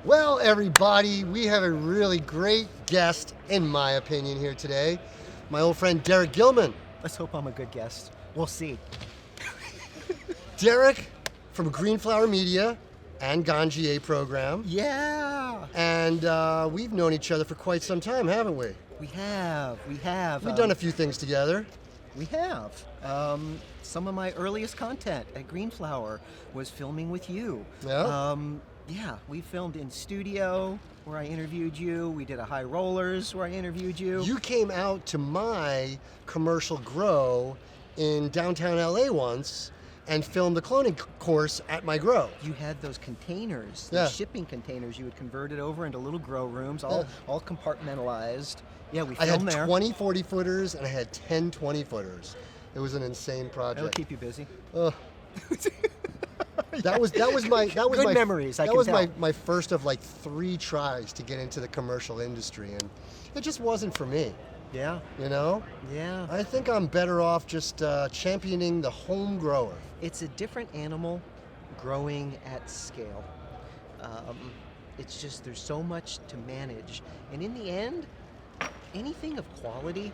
Well, everybody, we have a really great guest, in my opinion, here today. My old friend Derek Gilman. Let's hope I'm a good guest. We'll see. Derek from Greenflower Media and Ganjier program. Yeah. And we've known each other for quite some time, haven't we? We have. We've done a few things together. We have. Some of my earliest content at Greenflower was filming with you. Yeah. Yeah, we filmed in studio where I interviewed you. We did a High Rollers where I interviewed you. You came out to my commercial grow in downtown LA once and filmed the cloning course at my grow. You had those containers, Yeah. those shipping containers. You had converted over into little grow rooms, all compartmentalized. Yeah, we filmed there. I had 20 40-footers and I had 10 20-footers. It was an insane project. That'll keep you busy. That was my Good memories. That was my first of like 3 tries to get into the commercial industry, and it just wasn't for me. Yeah. You know? Yeah. I think I'm better off just championing the home grower. It's a different animal growing at scale. It's just there's so much to manage, and in the end, anything of quality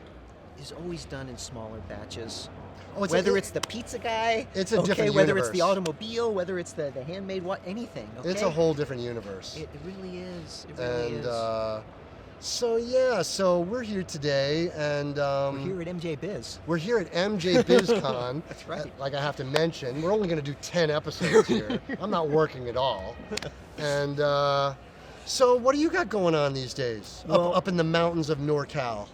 is always done in smaller batches. Whether it's the pizza guy, it's a different whether universe. it's the automobile, whether it's the handmade anything. Okay? It's a whole different universe. It really is. It really is. So we're here today, and we're here at MJBiz. We're here at MJBizCon. That's right. Like I have to mention, we're only going to do 10 episodes here. I'm not working at all. And so what do you got going on these days? Well, up in the mountains of NorCal?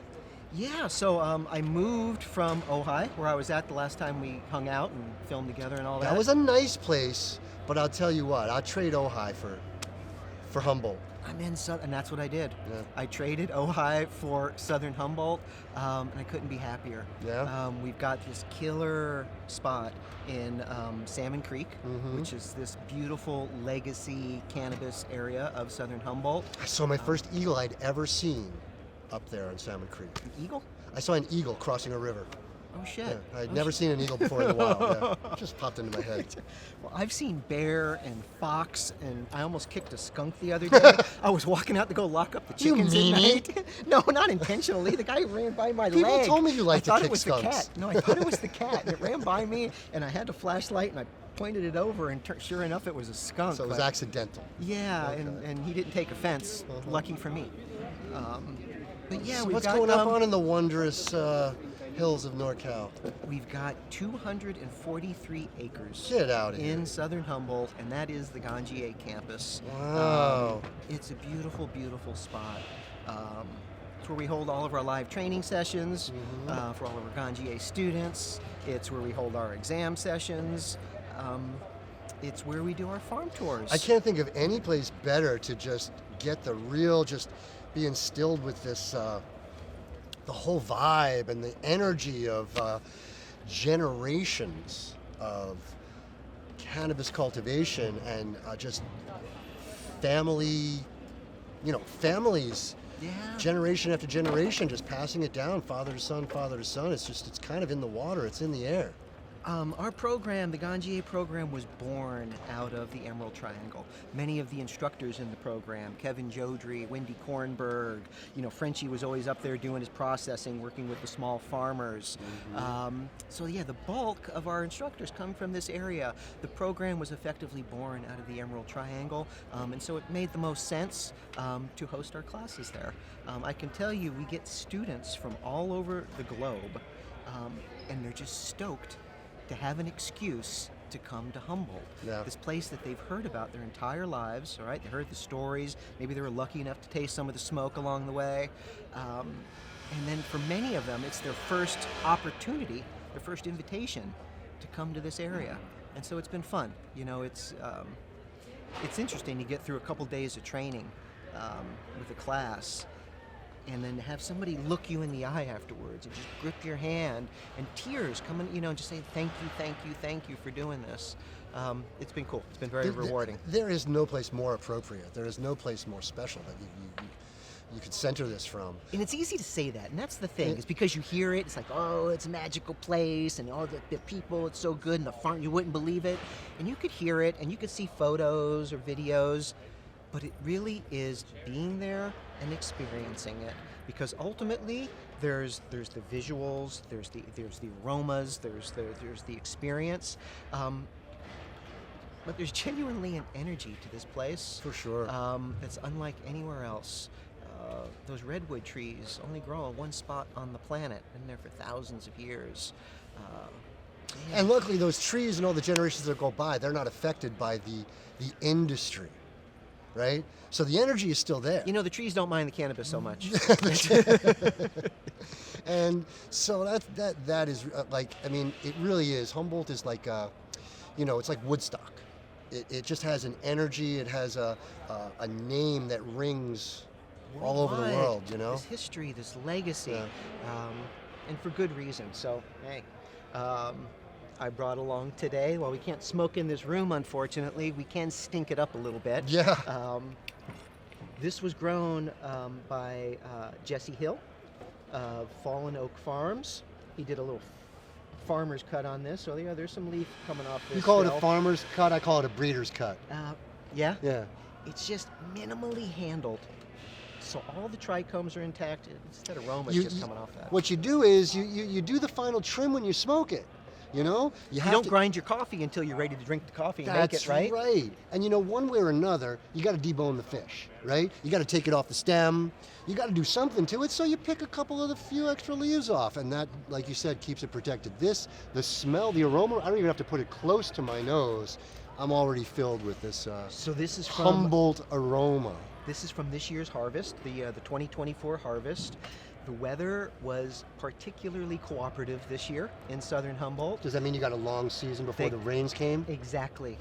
Yeah, so I moved from Ojai, where I was at the last time we hung out and filmed together and all that. That was a nice place, but I'll tell you what, I'll trade Ojai for Humboldt. I'm in and that's what I did. Yeah. I traded Ojai for Southern Humboldt, and I couldn't be happier. Yeah. We've got this killer spot in Salmon Creek, Mm-hmm. which is this beautiful legacy cannabis area of Southern Humboldt. I saw my first eagle I'd ever seen up there in Salmon Creek. An eagle? I saw an eagle crossing a river. Oh shit! Yeah, I'd never seen an eagle before in the wild. Yeah. It just popped into my head. Well, I've seen bear and fox, and I almost kicked a skunk the other day. I was walking out to go lock up the chickens at night. No, not intentionally. The guy ran by my leg. People told me you like to I thought kick it was skunks. the cat. No, I thought it was the cat. And it ran by me, and I had a flashlight, and I pointed it over, and sure enough, it was a skunk. So it was accidental. Yeah, Okay. and he didn't take offense. Lucky for me. But yeah, So we've what's got going on in the wondrous hills of NorCal? We've got 243 acres. Get out of here. In Southern Humboldt, and that is the Ganjier campus. Wow. It's a beautiful, beautiful spot. It's where we hold all of our live training sessions for all of our Ganjier students. It's where we hold our exam sessions. It's where we do our farm tours. I can't think of any place better to just get the real, just be instilled with this, the whole vibe and the energy of generations of cannabis cultivation and just families, Yeah. generation after generation, just passing it down, father to son, father to son. It's kind of in the water, it's in the air. Our program, the Ganjier program, was born out of the Emerald Triangle. Many of the instructors in the program, Kevin Jodry, Wendy Kornberg, Frenchie was always up there doing his processing, working with the small farmers. So yeah, the bulk of our instructors come from this area. The program was effectively born out of the Emerald Triangle, and so it made the most sense to host our classes there. I can tell you, we get students from all over the globe, and they're just stoked to have an excuse to come to Humboldt, this place that they've heard about their entire lives. All right, they heard the stories. Maybe they were lucky enough to taste some of the smoke along the way, and then for many of them, it's their first opportunity, their first invitation to come to this area, and so it's been fun. It's interesting to get through a couple days of training with a class, and then have somebody look you in the eye afterwards and just grip your hand and tears coming, and just say thank you for doing this. It's been cool. It's been very rewarding. There is no place more appropriate. There is no place more special that you could center this from. And it's easy to say that, and that's the thing. It's because you hear it, it's like, oh, it's a magical place, and all the people, it's so good, and the farm, you wouldn't believe it. And you could hear it, and you could see photos or videos, but it really is being there and experiencing it, because ultimately there's the visuals, there's the aromas, there's the experience, but there's genuinely an energy to this place. For sure. That's unlike anywhere else. Those redwood trees only grow in one spot on the planet, been there for thousands of years. And luckily, those trees and all the generations that go by, they're not affected by the industry, right? So the energy is still there. You know, the trees don't mind the cannabis so much. And so that is like, I mean, it really is. Humboldt is like, it's like Woodstock. It just has an energy. It has a name that rings all over the world, you know? This history, this legacy, Yeah. and for good reason. So, hey, I brought along today, while we can't smoke in this room, unfortunately, we can stink it up a little bit. Yeah. This was grown by Jesse Hill of Fallen Oak Farms. He did a little farmer's cut on this, so yeah, there's some leaf coming off this. You call it a shelf. farmer's cut, I call it a breeder's cut. Yeah? Yeah. It's just minimally handled. So all the trichomes are intact. It's that aroma just coming off that. What you do is you do the final trim when you smoke it. You know, you don't grind your coffee until you're ready to drink the coffee and make it, right? That's right. And one way or another, you got to debone the fish, right? You got to take it off the stem. You got to do something to it, so you pick a couple of the few extra leaves off, and that, like you said, keeps it protected. The smell, the aroma, I don't even have to put it close to my nose. I'm already filled with this so this is from Humboldt aroma. This is from this year's harvest, the 2024 harvest. The weather was particularly cooperative this year in southern Humboldt. Does that mean you got a long season before the rains came? Exactly.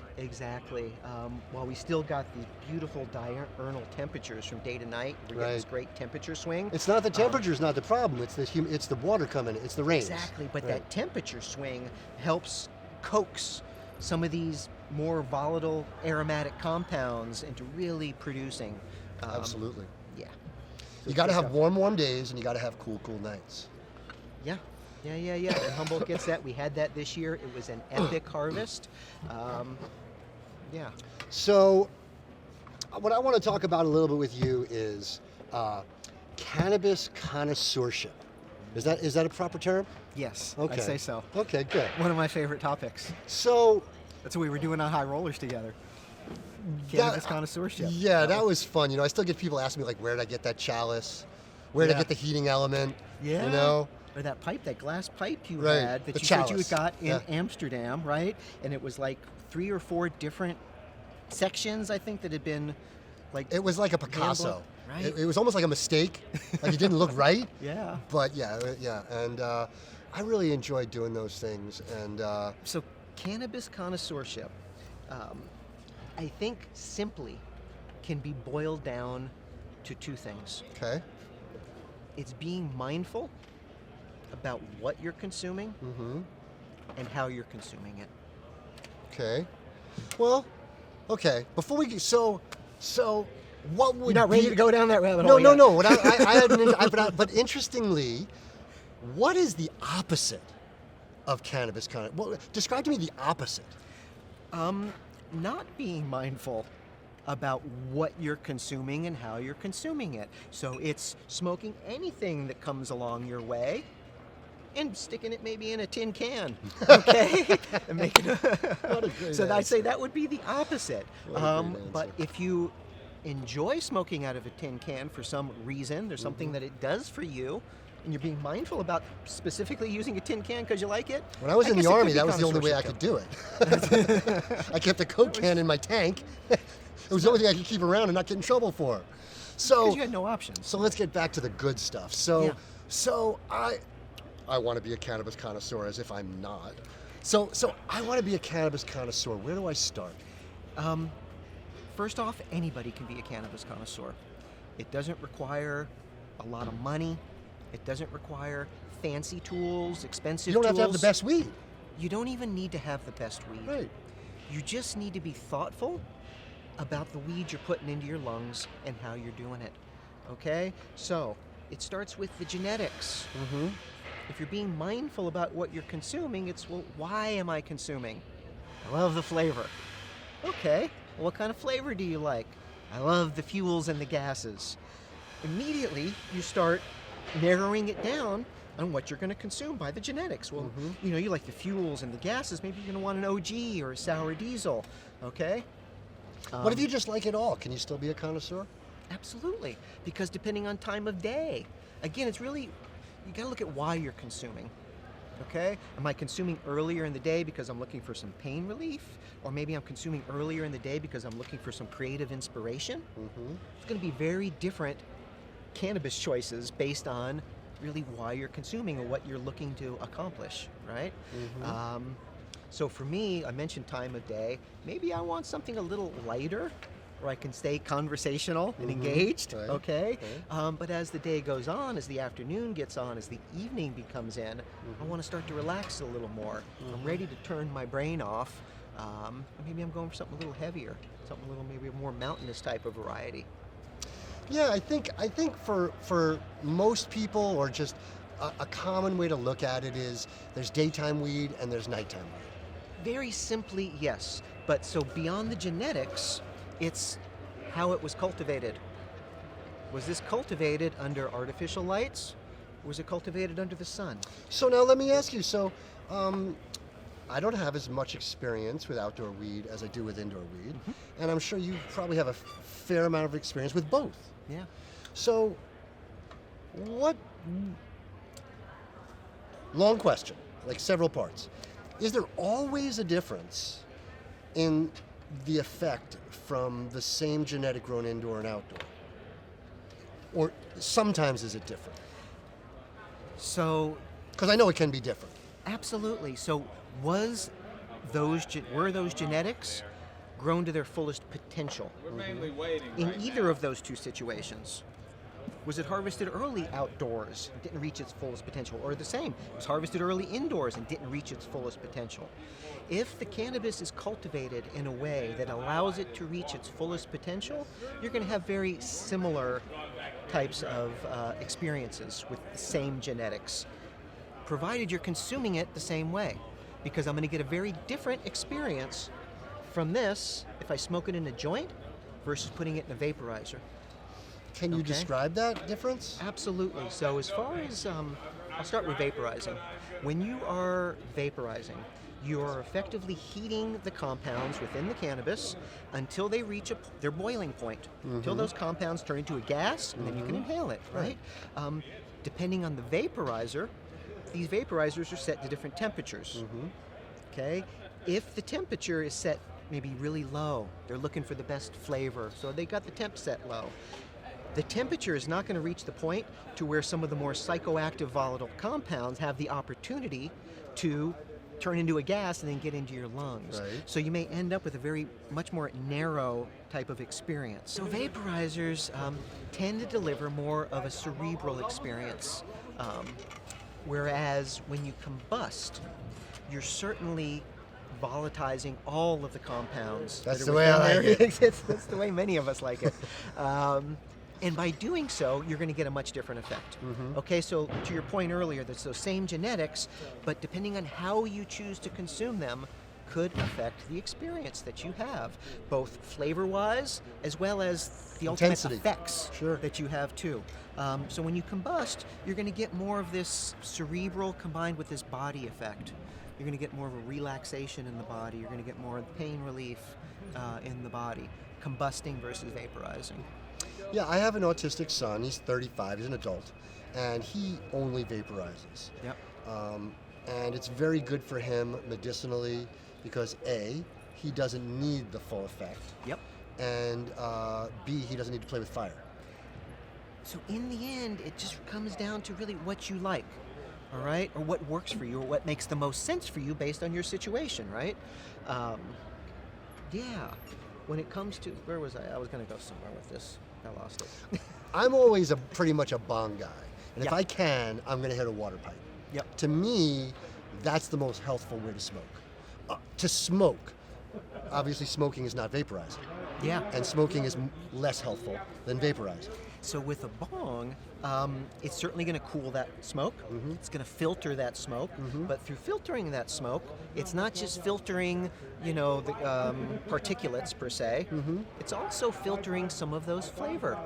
While we still got these beautiful diurnal temperatures from day to night, we're getting this great temperature swing. It's not the temperature's not the problem. It's it's the water coming. It's the rains. Exactly. But that temperature swing helps coax some of these more volatile aromatic compounds into really producing. Absolutely. Yeah. You got to have warm days, and you got to have cool nights. Yeah. And Humboldt gets that. We had that this year. It was an epic harvest. Yeah. So, what I want to talk about a little bit with you is cannabis connoisseurship. Is that a proper term? Yes. Okay. I'd say so. Okay, good. One of my favorite topics. So. That's what we were doing on High Rollers together. Cannabis connoisseurship. Yeah, that was fun. I still get people asking me, like, where did I get that chalice? Where did I get the heating element? Yeah. Or that pipe, that glass pipe you had that you said you had got in Amsterdam, right? And it was like 3 or 4 different sections, I think, that had been like. It was like a Picasso. Right. It was almost like a mistake. Like it didn't look right. Yeah. But yeah. And I really enjoyed doing those things. And so cannabis connoisseurship, I think simply can be boiled down to 2 things. Okay. It's being mindful about what you're consuming and how you're consuming it. Okay. Well, okay. Before we get so what would you're not ready to go down that rabbit hole? No. What I had but interestingly, what is the opposite of cannabis describe to me the opposite. Not being mindful about what you're consuming and how you're consuming it. So it's smoking anything that comes along your way and sticking it maybe in a tin can, okay? And making so I'd say that would be the opposite. But if you enjoy smoking out of a tin can for some reason, there's something that it does for you, and you're being mindful about specifically using a tin can because you like it. When I was in the Army, that was the only way I could do it. I kept a Coke can in my tank. It was the only thing I could keep around and not get in trouble for. So because you had no options. So let's get back to the good stuff. So I want to be a cannabis connoisseur, as if I'm not. So I want to be a cannabis connoisseur. Where do I start? First off, anybody can be a cannabis connoisseur. It doesn't require a lot of money. It doesn't require fancy tools, expensive tools. You don't have to have the best weed. You don't even need to have the best weed. Right. You just need to be thoughtful about the weed you're putting into your lungs and how you're doing it. Okay? So, it starts with the genetics. If you're being mindful about what you're consuming, it's, well, why am I consuming? I love the flavor. Okay, well, what kind of flavor do you like? I love the fuels and the gases. Immediately, you start narrowing it down on what you're going to consume by the genetics. Well, you like the fuels and the gases. Maybe you're going to want an OG or a sour diesel, okay? What if you just like it all? Can you still be a connoisseur? Absolutely, because depending on time of day, again, it's really, you got to look at why you're consuming. Okay? Am I consuming earlier in the day because I'm looking for some pain relief? Or maybe I'm consuming earlier in the day because I'm looking for some creative inspiration? It's going to be very different cannabis choices based on really why you're consuming or what you're looking to accomplish, right? So for me, I mentioned time of day. Maybe I want something a little lighter where I can stay conversational and engaged, okay? But as the day goes on, as the afternoon gets on, as the evening becomes in, I want to start to relax a little more. I'm ready to turn my brain off. Maybe I'm going for something a little heavier, something a little maybe a more mountainous type of variety. Yeah, I think for most people, or just a common way to look at it is there's daytime weed and there's nighttime weed. Very simply, yes. But so beyond the genetics, it's how it was cultivated. Was this cultivated under artificial lights? Or was it cultivated under the sun? So now let me ask you, I don't have as much experience with outdoor weed as I do with indoor weed, and I'm sure you probably have a fair amount of experience with both. Yeah. So, long question, like several parts. Is there always a difference in the effect from the same genetic grown indoor and outdoor? Or sometimes is it different? So, because I know it can be different. Absolutely. So were those genetics grown to their fullest potential? We're mainly waiting in either of those two situations? Was it harvested early outdoors and didn't reach its fullest potential? Or the same, it was harvested early indoors and didn't reach its fullest potential? If the cannabis is cultivated in a way that allows it to reach its fullest potential, you're going to have very similar types of experiences with the same genetics, provided you're consuming it the same way. Because I'm going to get a very different experience from this if I smoke it in a joint versus putting it in a vaporizer. Can you describe that difference? Absolutely. So as far as, I'll start with vaporizing. When you are vaporizing, you are effectively heating the compounds within the cannabis until they reach their boiling point, until those compounds turn into a gas, and then you can inhale it, right? Depending on the vaporizer, these vaporizers are set to different temperatures, okay? If the temperature is set maybe really low, they're looking for the best flavor, so they got the temp set low. The temperature is not going to reach the point to where some of the more psychoactive volatile compounds have the opportunity to turn into a gas and then get into your lungs. So you may end up with a much more narrow type of experience. So vaporizers tend to deliver more of a cerebral experience, whereas when you combust, you're certainly volatilizing all of the compounds. That's the way I like it. That's the way many of us like it. And by doing so, you're going to get a much different effect. Okay, so to your point earlier, there's those same genetics, but depending on how you choose to consume them, could affect the experience that you have, both flavor-wise as well as the ultimate effects that you have too. So when you combust, you're going to get more of this cerebral combined with this body effect. You're going to get more of a relaxation in the body. You're going to get more pain relief in the body, combusting versus vaporizing. Yeah, I have an autistic son. He's 35. He's an adult, and he only vaporizes. And it's very good for him medicinally because A, he doesn't need the full effect. And B, he doesn't need to play with fire. So in the end, it just comes down to really what you like, all right? Or what works for you, or what makes the most sense for you based on your situation, right? Yeah, when it comes to, where was I? I was going to go somewhere with this. I lost it. I'm always pretty much a bong guy. And if I can, I'm going to hit a water pipe. To me, that's the most healthful way to smoke. To smoke. Obviously, smoking is not vaporizing. Yeah. And smoking is less healthful than vaporizing. So with a bong, it's certainly going to cool that smoke. It's going to filter that smoke. But through filtering that smoke, it's not just filtering, the particulates per se. It's also filtering some of those flavor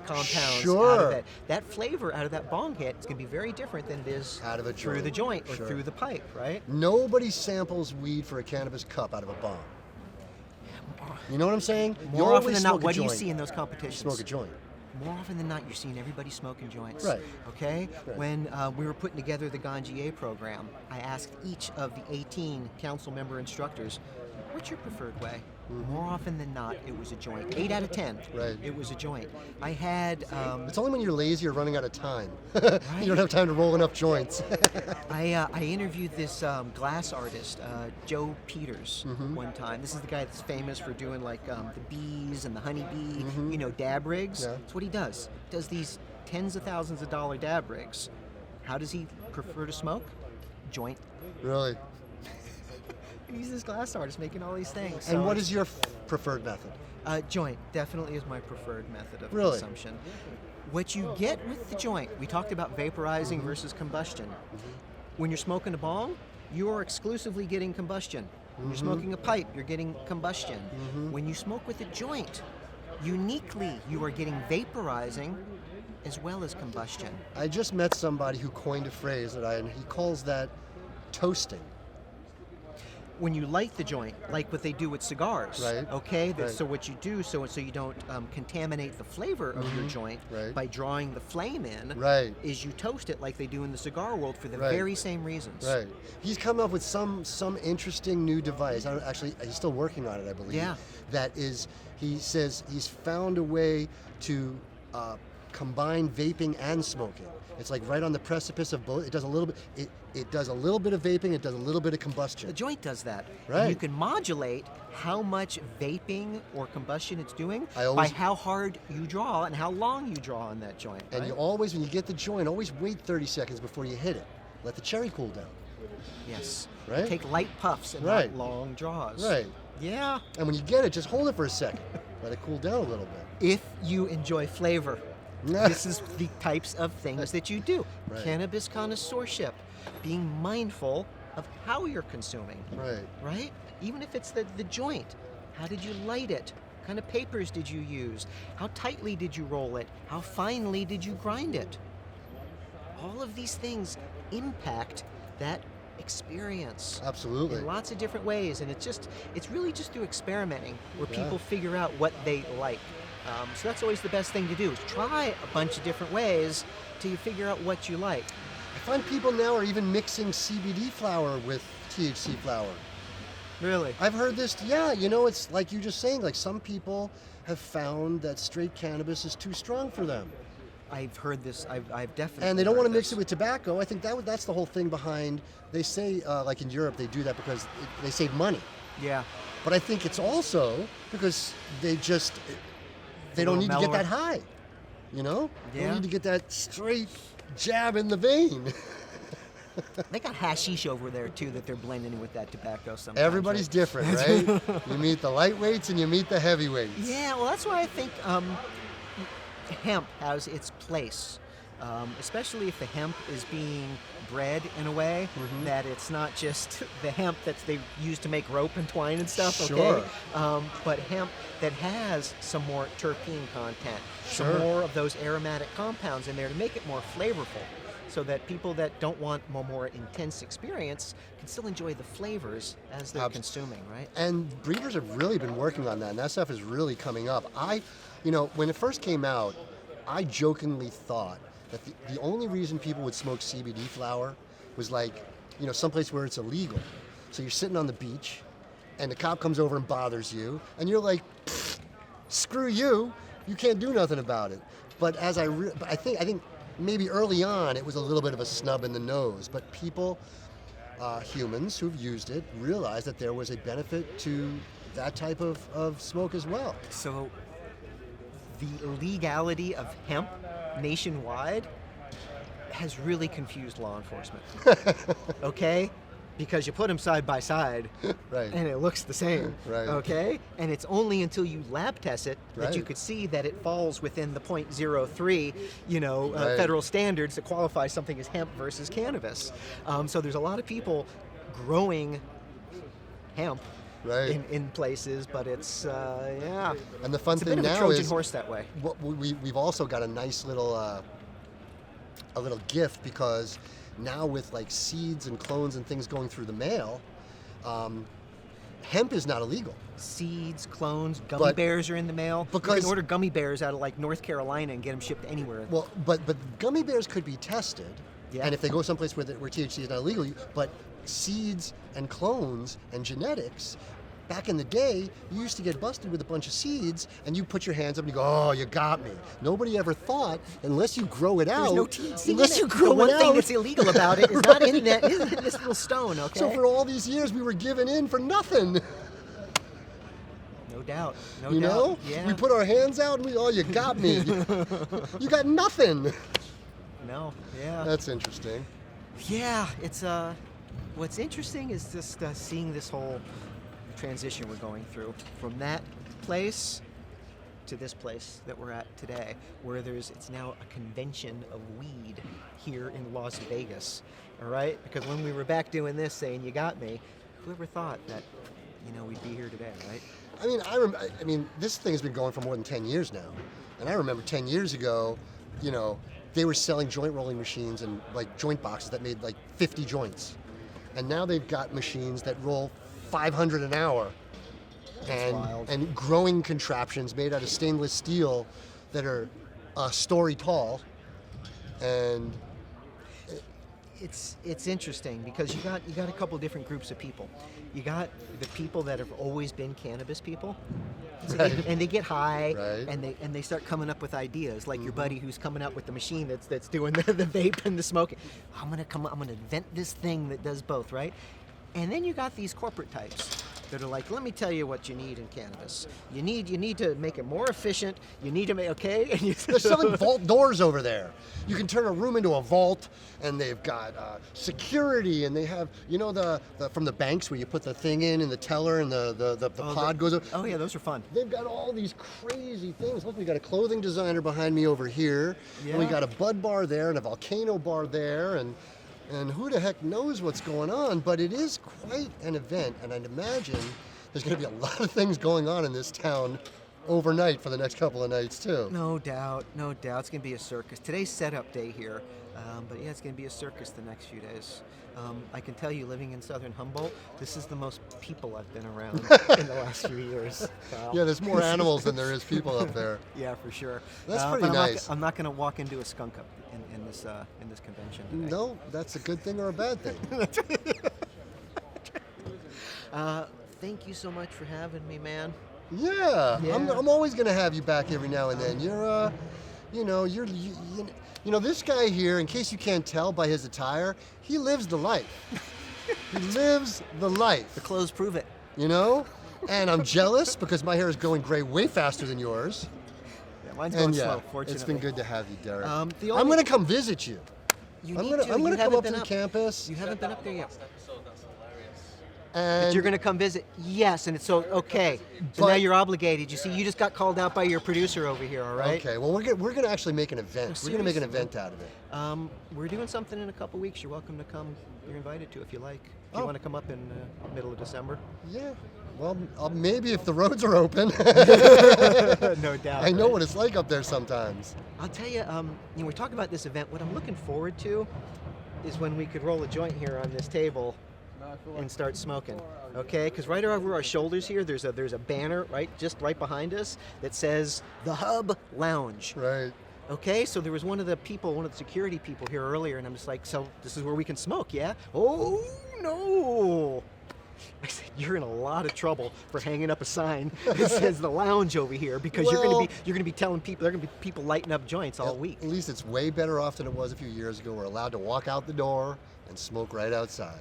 compounds out of it. That flavor out of that bong hit is going to be very different than it is out of a through joint. the joint or through the pipe, right? Nobody samples weed for a cannabis cup out of a bong. You know what I'm saying? More often than not, what do you see in those competitions? Smoke a joint. More often than not, you're seeing everybody smoking joints. Right. Okay? Right. When we were putting together the Ganjier program, I asked each of the 18 council member instructors, what's your preferred way? More often than not, it was a joint. 8 out of 10, right. It was a joint. I had... it's only when you're lazy or running out of time. Right. You don't have time to roll enough joints. I interviewed this glass artist, Joe Peters, one time. This is the guy that's famous for doing like the bees and the honeybee, dab rigs. Yeah. That's what he does. He does these tens of thousands of dollar dab rigs. How does he prefer to smoke? Joint. Really? He's this glass artist making all these things. And what is your preferred method? Joint definitely is my preferred method of really? consumption. What you get with the joint, we talked about vaporizing versus combustion. When you're smoking a bong, you're exclusively getting combustion. When you're smoking a pipe, you're getting combustion. When you smoke with a joint, uniquely you are getting vaporizing as well as combustion. I just met somebody who coined a phrase and he calls that toasting. When you light the joint, like what they do with cigars, right. Okay? Right. So what you do, so you don't contaminate the flavor of your joint right. by drawing the flame in, right. is you toast it like they do in the cigar world for the right. very same reasons. Right. He's come up with some interesting new device. Actually, he's still working on it, I believe. Yeah. That is, he says he's found a way to combine vaping and smoking. It's like right on the precipice of both. It does a little bit. It does a little bit of vaping. It does a little bit of combustion. The joint does that. Right. And you can modulate how much vaping or combustion it's doing by how hard you draw and how long you draw on that joint. And right? you always, when you get the joint, always wait 30 seconds before you hit it. Let the cherry cool down. Yes. Right. Take light puffs and right. not long draws. Right. Yeah. And when you get it, just hold it for a second. Let it cool down a little bit. If you enjoy flavor. This is the types of things that you do. Right. Cannabis connoisseurship, being mindful of how you're consuming. Right. Right? Even if it's the joint. How did you light it? What kind of papers did you use? How tightly did you roll it? How finely did you grind it? All of these things impact that experience. Absolutely. In lots of different ways. And it's really just through experimenting where people figure out what they like. So that's always the best thing to do, is try a bunch of different ways till you figure out what you like. I find people now are even mixing CBD flower with THC flower. Really? I've heard this, it's like you just saying, like some people have found that straight cannabis is too strong for them. I've heard this, I've definitely And they don't want to mix this. it with tobacco. I think that's the whole thing behind, they say, like in Europe, they do that because they save money. Yeah. But I think it's also because they don't need to get that high, They don't need to get that straight jab in the vein. They got hashish over there too that they're blending with that tobacco sometimes. Everybody's different, right? You meet the lightweights and you meet the heavyweights. Yeah, well that's why I think hemp has its place. Especially if the hemp is being bred in a way that it's not just the hemp that they use to make rope and twine and stuff, okay? But hemp that has some more terpene content, some more of those aromatic compounds in there to make it more flavorful, so that people that don't want a more intense experience can still enjoy the flavors as they're consuming, right? And breeders have really been working on that, and that stuff is really coming up. When it first came out, I jokingly thought that the only reason people would smoke CBD flower was like, someplace where it's illegal. So you're sitting on the beach, and the cop comes over and bothers you, and you're like, screw you, you can't do nothing about it. But I think maybe early on it was a little bit of a snub in the nose, but people, humans who've used it, realized that there was a benefit to that type of smoke as well. So the legality of hemp nationwide has really confused law enforcement. Okay? because you put them side by side, Right. and it looks the same. Right. Okay, and it's only until you lab test it that you Right. could see that it falls within the .03, Right. federal standards that qualify something as hemp versus cannabis. So there's a lot of people growing hemp Right. in places, but it's yeah. And the fun It's a thing bit of a now Trojan is horse that way. we've also got a nice little a little gift, because now with like seeds and clones and things going through the mail, hemp is not illegal. Seeds, clones, gummy But- bears are in the mail. You because- can order gummy bears out of like North Carolina and get them shipped anywhere. Well, but gummy bears could be tested, Yeah. and if they go someplace where THC is not illegal, but seeds and clones and genetics. Back in the day, you used to get busted with a bunch of seeds, and you put your hands up and you go, "Oh, you got me." Nobody ever thought, unless you grow it out, There's no THC unless in you it. grow The one it thing out. that's illegal about it is not in that, isn't in this little stone, okay? So for all these years, we were giving in for nothing. No doubt, no You doubt. know, Yeah. we put our hands out and "Oh, you got me." You got nothing. No, yeah. That's interesting. Yeah, it's what's interesting is just seeing this whole transition we're going through from that place to this place that we're at today, where it's now a convention of weed here in Las Vegas. All right, because when we were back doing this, saying "you got me," whoever thought that we'd be here today, right? I mean, this thing's been going for more than 10 years now, and I remember 10 years ago, they were selling joint rolling machines and like joint boxes that made like 50 joints. And now they've got machines that roll 500 an hour, wild. and growing contraptions made out of stainless steel that are a story tall. And It's interesting because you got a couple different groups of people. You got the people that have always been cannabis people, and they get high, Right. and they start coming up with ideas, like your buddy who's coming up with the machine that's doing the vape and the smoking. I'm gonna invent this thing that does both, right? And then you got these corporate types that are like, let me tell you what you need in cannabis. You need to make it more efficient. You need to make and they're selling vault doors over there. You can turn a room into a vault, and they've got security, and they have the from the banks where you put the thing in and the teller and the pod goes up. Oh yeah, those are fun. They've got all these crazy things. Look, we got a clothing designer behind me over here, and we Yeah. got a bud bar there and a volcano bar there, and who the heck knows what's going on, but it is quite an event, and I'd imagine there's going to be a lot of things going on in this town overnight for the next couple of nights too. No doubt, no doubt. It's going to be a circus. Today's setup day here, but yeah, it's going to be a circus the next few days. I can tell you, living in southern Humboldt, this is the most people I've been around in the last few years. Kyle. Yeah, there's more animals than there is people up there. Yeah, for sure. That's pretty but nice. I'm not going to walk into a skunk up in this convention today. No, that's a good thing or a bad thing. Thank you so much for having me, man. Yeah, Yeah. I'm always going to have you back every now and then. You're, this guy here, in case you can't tell by his attire, he lives the life. He lives the life, The clothes prove it. And I'm jealous because my hair is going gray way faster than yours. Yeah, mine's going And slow, fortunately. it's been good to have you, Derek. The I'm only- going to come visit you. You I'm need gonna to. I'm You gonna come haven't up to been the campus. You haven't been up there yet. And You're going to come visit? Yes, and it's so okay. So But- now you're obligated. You see, you just got called out by your producer over here, all right? Okay, well we're gonna actually make an event. Oh, We're gonna make an seriously? event out of it. We're doing something in a couple weeks. You're welcome to come. You're invited to if you like. If you Oh. want to come up in middle of December. Yeah. Well, maybe if the roads are open. No doubt. I know what it's like up there sometimes. I'll tell you, we're talking about this event. What I'm looking forward to is when we could roll a joint here on this table and start smoking. Okay? Because right over our shoulders here, there's a banner just right behind us that says the Hub Lounge. Right. Okay, so there was one of the security people here earlier, and I'm just like, so this is where we can smoke, yeah? Oh no! I said, you're in a lot of trouble for hanging up a sign that says the lounge over here, because you're Well- gonna be telling people, there are gonna be people lighting up joints all week. At least it's way better off than it was a few years ago. We're allowed to walk out the door and smoke right outside.